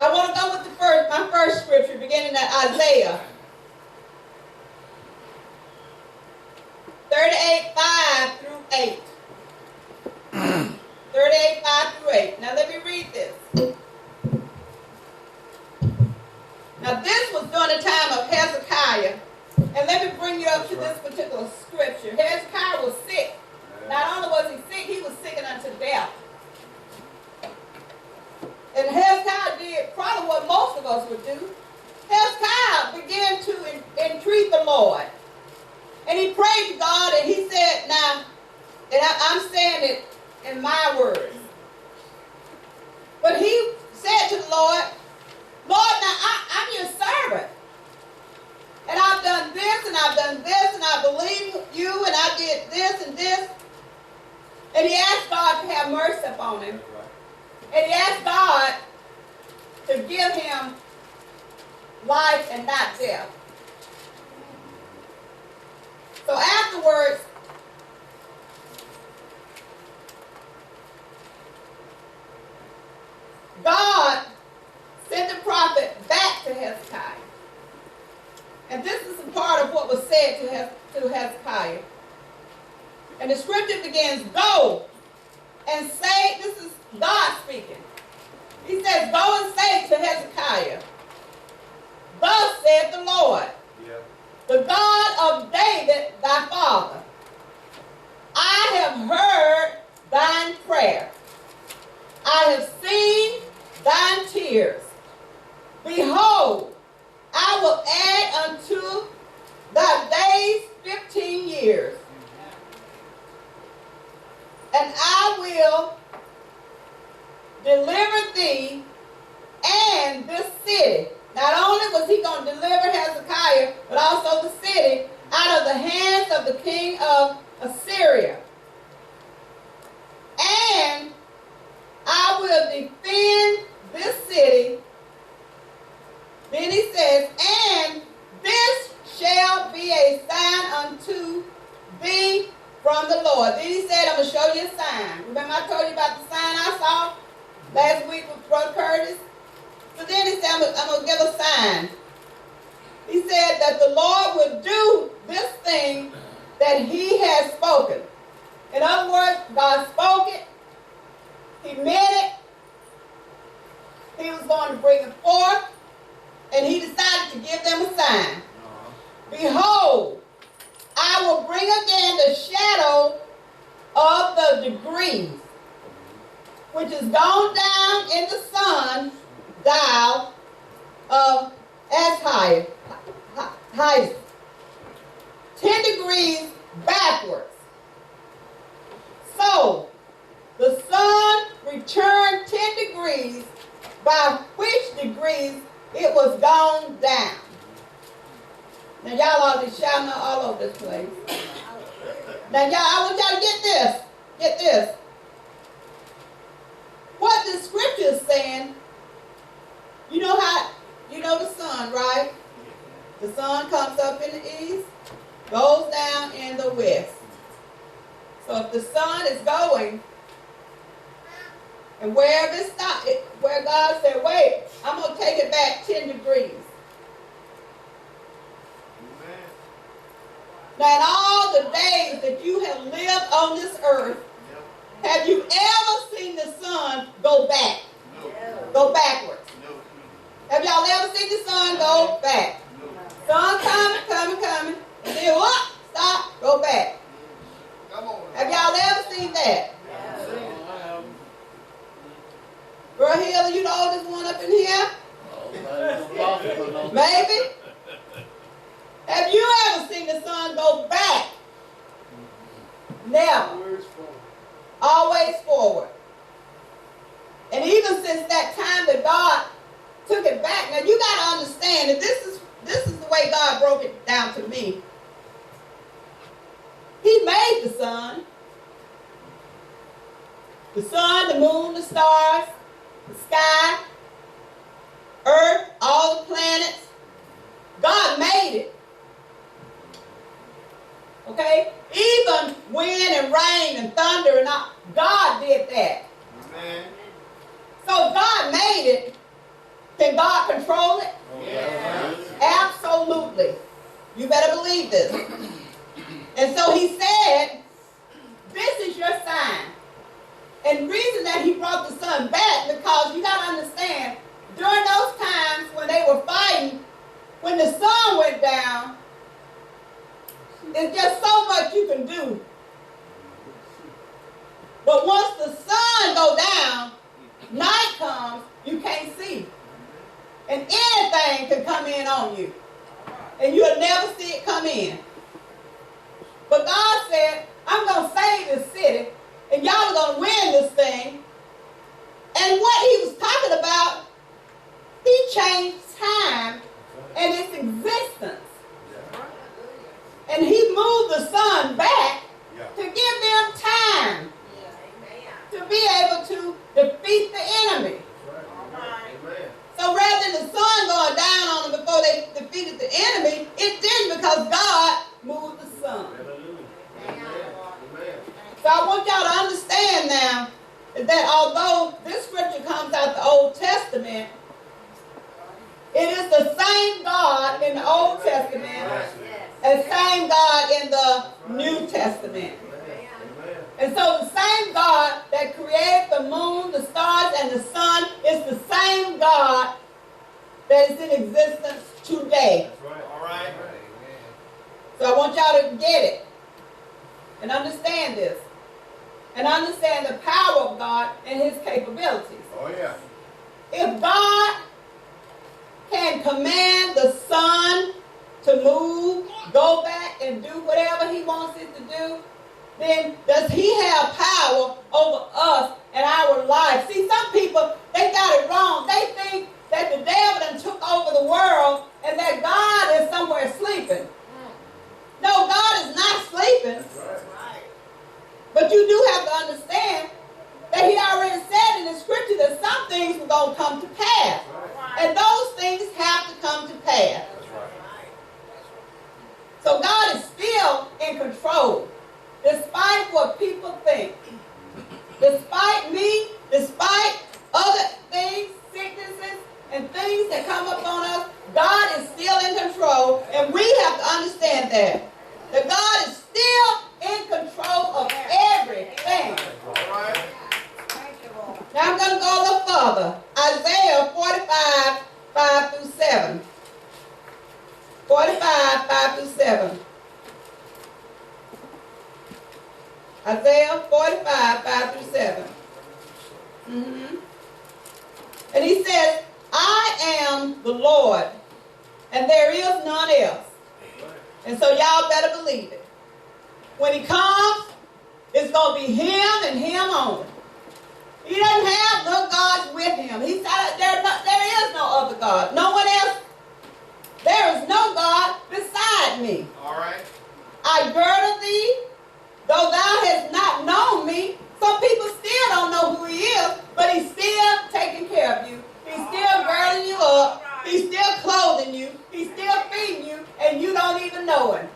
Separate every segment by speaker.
Speaker 1: I want to go with my first scripture, beginning at Isaiah 38:5-8. 38:5-8. Now let me read this. Now this was during the time of Hezekiah. And let me bring you up to this particular scripture. Hezekiah was sick. Not only was he sick, he was sick unto death. And Hezekiah did probably what most of us would do. Hezekiah began to entreat the Lord. And he prayed to God, and he said, now, and I'm saying it in my words, but he said to the Lord, Lord, now I'm your servant. And I've done this, and I've done this, and I believe you, and I did this and this. And he asked God to have mercy upon him. And he asked God to give him life and not death. So afterwards, God sent the prophet back to Hezekiah. And this is a part of what was said to Hezekiah. And the scripture begins, go and say, this is God speaking. He says, go and say to Hezekiah, thus saith the Lord, the God of David thy father, I have heard thine prayer. I have seen thine tears. Behold, I will add unto thy days 15 years. And I will deliver thee and this city. Not only was he going to deliver Hezekiah, but also the city out of the hands of the king of Assyria. And I will defend this city. Then he says, and this shall be a sign unto thee from the Lord. Then he said, I'm going to show you a sign. Remember I told you about the sign I saw last week with Brother Curtis? So then he said, I'm going to give a sign. He said that the Lord would do this thing that he has spoken. In other words, God spoke it. He meant it. He was going to bring it forth. And he decided to give them a sign. Behold, I will bring again the shadow of the degrees, which is gone down in the sun dial of as high 10 degrees backwards. So the sun returned 10 degrees, by which degrees it was gone down. Now y'all ought to be shouting all over this place. Now y'all, I want y'all to get this. Get this. What the scripture is saying, you know how, you know the sun, right? The sun comes up in the east, goes down in the west. So if the sun is going, and wherever it stops, where God said, wait, I'm going to take it back 10 degrees. Amen. Now in all the days that you have lived on this earth, have you ever seen the sun go back? No. Go backwards? No. Have y'all ever seen the sun go back? No. Sun coming, and then what? Stop, go back. Come on. Have y'all ever seen that? Girl Hill, you the oldest one up in here? Maybe? Have you ever seen the sun go back? Never. Always forward. And even since that time that God took it back, now you got to understand that this is the way God broke it down to me. He made the sun, the moon, the stars, the sky, earth, all the planets. God made it. Okay? Even wind and rain and thunder and all, God did that. Amen. So God made it. Can God control it?
Speaker 2: Yes.
Speaker 1: Absolutely. You better believe this. And so he said, this is your sign. And the reason that he brought the sun back, because you got to understand, during those times when they were fighting, when the sun went down, it's just so much you can do. But once the sun go down, night comes, you can't see. And anything can come in on you. And you'll never see it come in. But God said, I'm going to save this city, and y'all are going to win this thing. And what he was talking about, he changed time and its existence. And he moved the sun back to give them time to be able to defeat the enemy. So rather than the sun going down on them before they defeated the enemy, it didn't, because God moved the sun. So I want y'all to understand now that although this scripture comes out the Old Testament, it is the same God in the Old Testament and same God in the New Testament. And so the same God that created the moon, the stars, and the sun is the same God that is in existence today.
Speaker 2: That's right. All right.
Speaker 1: So I want y'all to get it and understand this. And understand the power of God and his capabilities.
Speaker 2: Oh, yeah.
Speaker 1: If God can command the sun to move, go back, and do whatever he wants it to do, then does he have power over us and our lives? See, some people, they got it wrong. They think that the devil done took over the world and that God is somewhere sleeping. No, God is not sleeping. But you do have to understand that he already said in the scripture that some things were going to come to pass. And those things have to come to pass. So God is still in control, despite what people think. Despite me, despite other things, sicknesses, and things that come upon us, God is still in control, and we have to understand that. That God is still in control of everything. Now I'm going to go a little further. Isaiah 45, 5 through 7. 45, 5 through 7. Isaiah 45, 5 through 7. And he says, I am the Lord, and there is none else. And so y'all better believe it. When he comes, it's going to be him and him only. He doesn't have no gods with him. He said there is no other God. No one else. There is no God beside me.
Speaker 2: All right.
Speaker 1: I girded thee, though thou hast not known me. Some people still don't know who he is, but he's still taking care of you. He's still girding you up. He's still clothing you. He's still feeding you, and you don't even know him.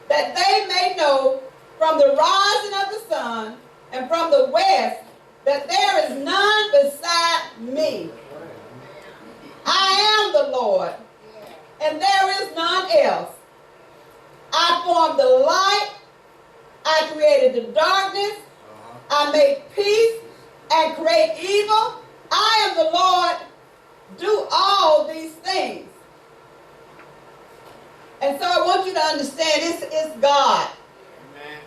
Speaker 1: That they may know from the rising of the sun and from the west that there is none beside me. I am the Lord, and there is none else. I formed the light. I created the darkness. I made peace and create evil. I am the Lord, do all these things. And so I want you to understand this is God.
Speaker 2: Amen.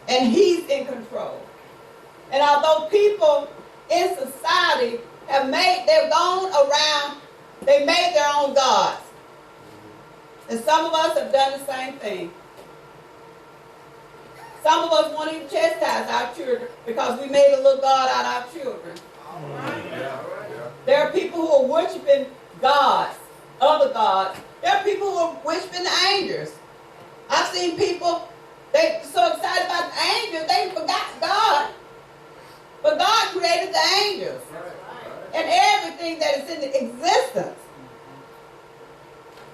Speaker 1: And he's in control. And although people in society they've gone around, they made their own gods. And some of us have done the same thing. Some of us won't even chastise our children because we made a little God out of our children. There are people who are worshiping gods, other gods. There are people who are worshiping the angels. I've seen people, they're so excited about the angels, they forgot God. But God created the angels and everything that is in existence.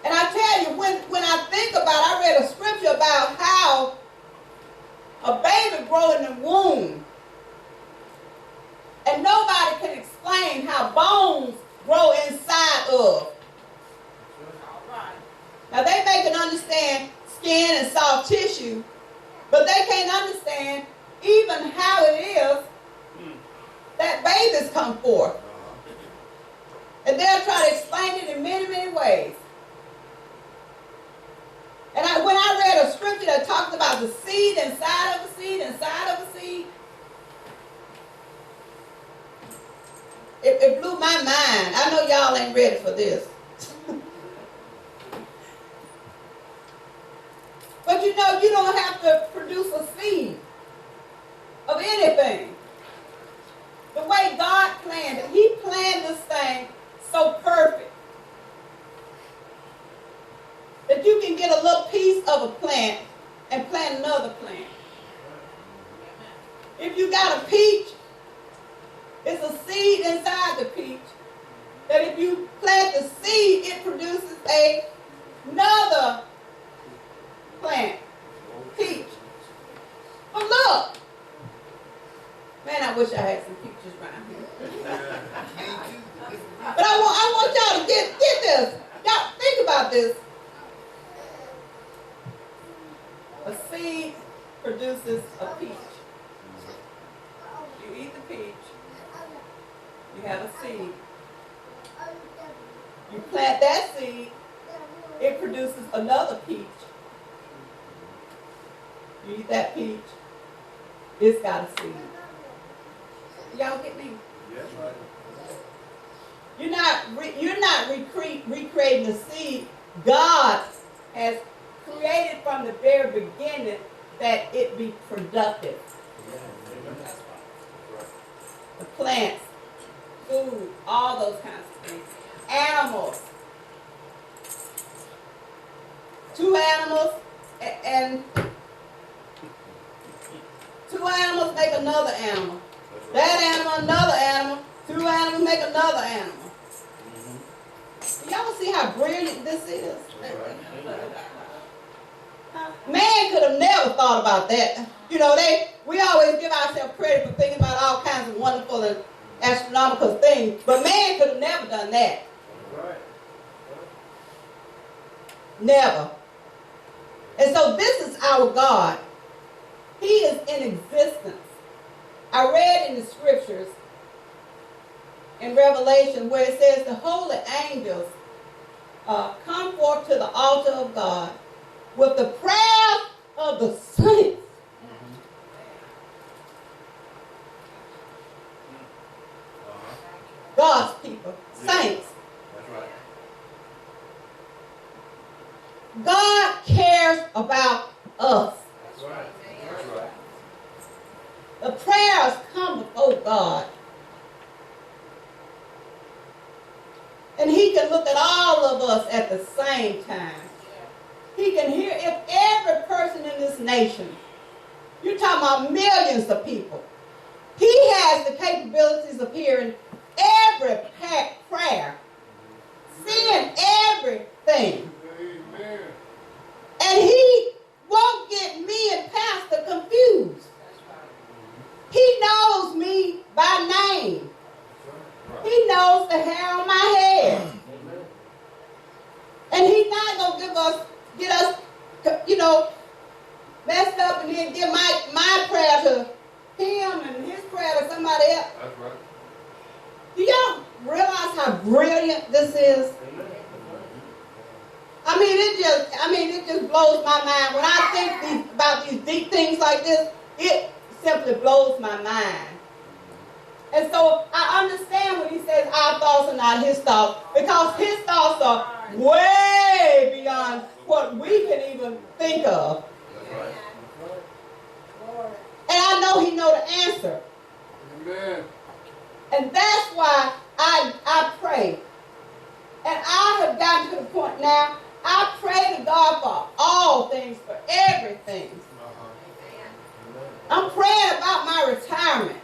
Speaker 1: And I tell you, when I think about, I read a scripture about how a baby grows in the womb. And nobody can explain explain how bones grow inside of. Now they can understand skin and soft tissue, but they can't understand even how it is that babies come forth. And they'll try to explain it in many, many ways. And when I read a scripture that talks about the seed inside of a seed, inside of a seed, it blew my mind. I know y'all ain't ready for this. But you know, you don't have to produce a seed of anything. The way God planned it, He planned this thing so perfect that you can get a little piece of a plant and plant another plant. If you got a peach, it's a seed inside the peach that if you plant the seed, it produces another plant, peach. But look, man, I wish I had some peaches around here. But I want y'all to get this. Y'all think about this. A seed produces a peach. You eat the peach. You have a seed. You plant that seed. It produces another peach. You eat that peach. It's got a seed. Y'all get me?
Speaker 2: Yes, right.
Speaker 1: You're not recreating the seed. God has created from the very beginning that it be productive. The plants, food, all those kinds of things. Animals. Two animals and two animals make another animal. That animal, another animal. Two animals make another animal. Y'all see how brilliant this is? Man could have never thought about that. You know, we always give ourselves credit for thinking about all kinds of wonderful and astronomical things, but man could have never done that. Never. And so this is our God. He is in existence. I read in the scriptures in Revelation where it says the holy angels come forth to the altar of God with the prayers of the saints. God's people, saints.
Speaker 2: That's right.
Speaker 1: God cares about us.
Speaker 2: That's right. That's right.
Speaker 1: The prayers come before God. And He can look at all of us at the same time. He can hear if every person in this nation, you're talking about millions of people, He has the capabilities of hearing every prayer, seeing everything.
Speaker 2: Amen.
Speaker 1: And He won't get me and Pastor confused. He knows me by name. He knows the hair on my head. And He's not going to get us, messed up and then give my prayer to Him and his prayer to somebody else.
Speaker 2: That's right.
Speaker 1: Do y'all realize how brilliant this is? It just blows my mind. When I think about these deep things like this, it simply blows my mind. And so I understand when He says our thoughts are not His thoughts, because His thoughts are way beyond what we can even think of.
Speaker 2: That's right.
Speaker 1: And I know He knows the answer.
Speaker 2: Amen.
Speaker 1: And that's why I pray. And I have gotten to the point now, I pray to God for all things, for everything. I'm praying about my retirement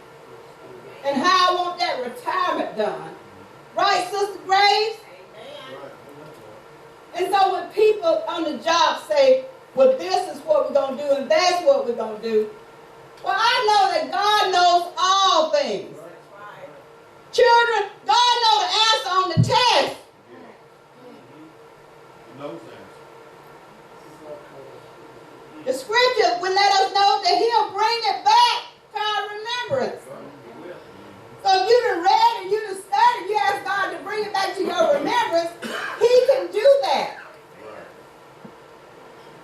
Speaker 1: and how I want that retirement done. Right, Sister Graves? And so when people on the job say, well, this is what we're going to do and that's what we're going to do, well, I know that God knows all things. Children scripture will let us know that he'll bring it back to our remembrance. So if you done read and you done studied, you ask God to bring it back to your remembrance, he can do that.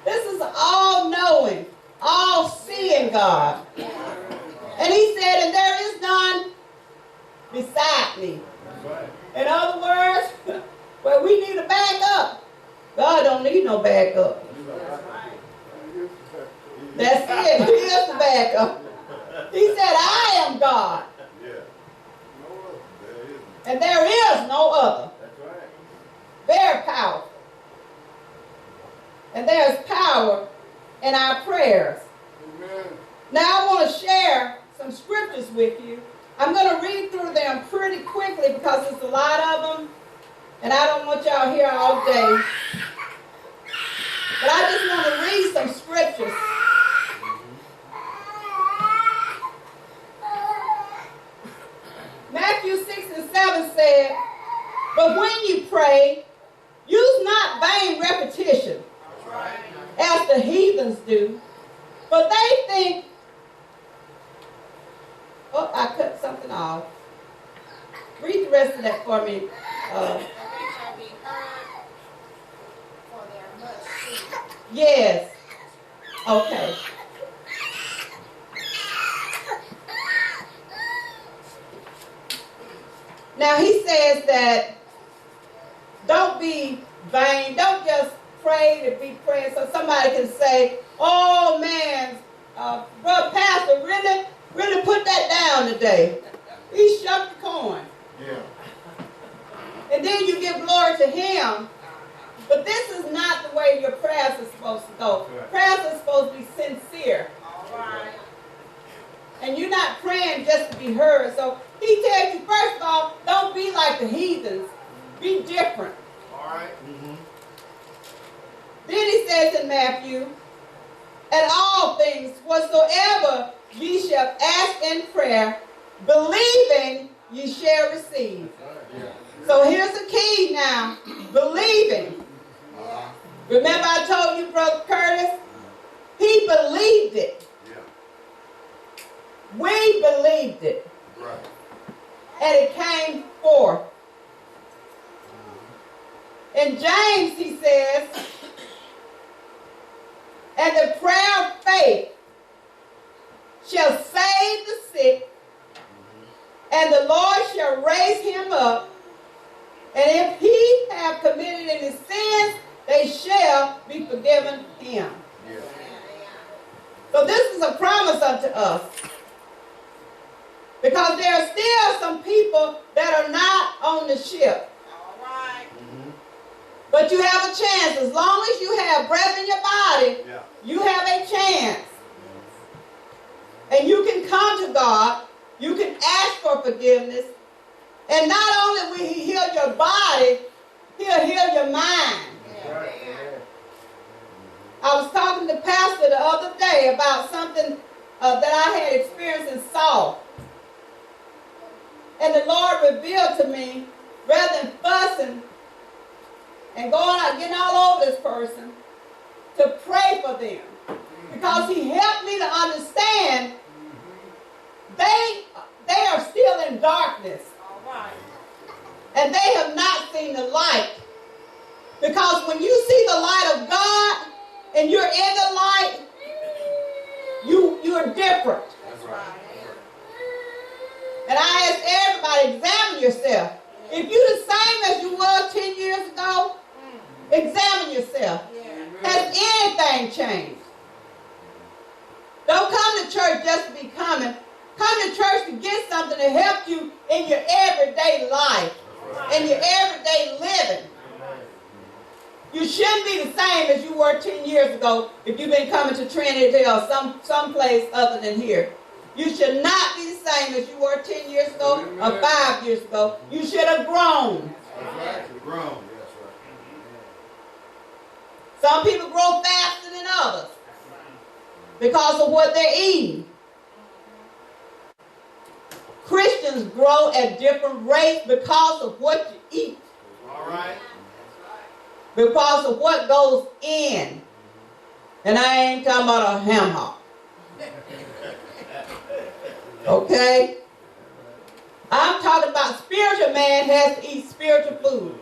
Speaker 1: This is all-knowing, all-seeing God. And he said, and there is none beside me. In other words, well, we need a backup. God don't need no backup. That's it. He is the backup. He said, I am God. And there is no other. Very powerful. And there's power in our prayers. Amen. Now I want to share some scriptures with you. I'm going to read through them pretty quickly because there's a lot of them. And I don't want y'all here all day. But I just want to read some scriptures. Matthew 6 and 7 said, but when you pray, use not vain repetition, as the heathens do. But they think, oh, I cut something off. Read the rest of that for me. Yes. Okay. Now he says that don't be vain. Don't just pray to be praying so somebody can say, oh man, brother pastor really put that down today. He shucked the coin. Yeah. And then you give glory to him. But this is not the way your prayers are supposed to go. Right. Prayers are supposed to be sincere. All right. And you're not praying just to be heard. So he tells you, first of all, don't be like the heathens. Be different. All right. Mm-hmm. Then he says in Matthew, and all things whatsoever ye shall ask in prayer, believing ye shall receive. Yeah. So here's the key now, believing. Remember I told you, Brother Curtis, he believed it. Yeah. We believed it. Right. And it came forth. In James he says, and the prayer of faith shall save the sick, and the Lord shall raise him up. And if he have committed any sins, they shall be forgiven him. Yeah. So this is a promise unto us. Because there are still some people that are not on the ship. All right. Mm-hmm. But you have a chance. As long as you have breath in your body, yeah, you have a chance. And you can come to God. You can ask for forgiveness. And not only will he heal your body, he'll heal your mind. Yeah. I was talking to Pastor the other day about something that I had experienced in Saul. And the Lord revealed to me, rather than fussing and going out, getting all over this person, to pray for them. Because he helped me to understand they are still in darkness. And they have not seen the light. Because when you see the light of God and you're in the light, you're different. That's right. And I ask everybody, examine yourself. If you're the same as you were 10 years ago, examine yourself. Has anything changed? Don't come to church just to be coming. Come to church to get something to help you in your everyday life, in your everyday living. You shouldn't be the same as you were 10 years ago if you've been coming to Trinity or someplace other than here. You should not be the same as you were 10 years ago or 5 years ago. You should have grown. Some people grow faster than others because of what they're eating. Christians grow at different rates because of what you eat. All right. Because of what goes in. And I ain't talking about a ham hock. Okay? I'm talking about spiritual man has to eat spiritual food.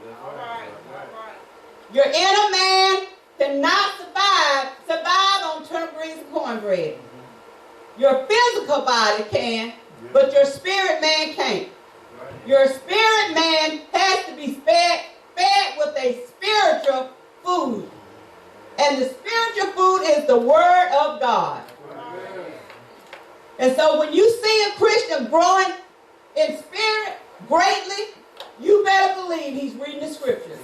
Speaker 1: Your inner man cannot survive on turnip greens and cornbread. Your physical body can, but your spirit man can't. Your spirit man has to be fed with a spiritual food. And the spiritual food is the Word of God. And so when you see a Christian growing in spirit greatly, you better believe he's reading the scriptures.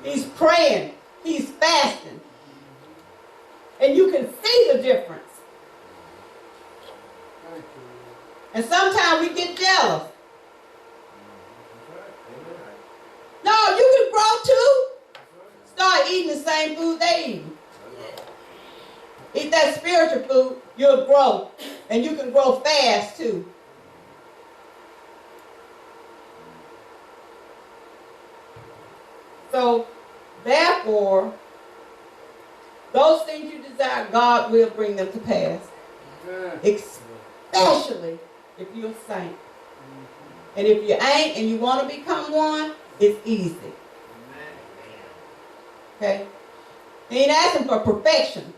Speaker 1: He's praying. He's fasting. And you can see the difference. And sometimes we get jealous. No, you can grow too. Start eating the same food they eat. Eat that spiritual food, you'll grow. And you can grow fast too. So, therefore, those things you desire, God will bring them to pass. Especially if you're a saint. And if you ain't and you want to become one, it's easy. Okay? He ain't asking for perfection.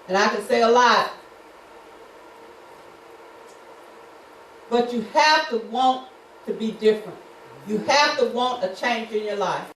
Speaker 1: And I can say a lot. But you have to want to be different. You have to want a change in your life.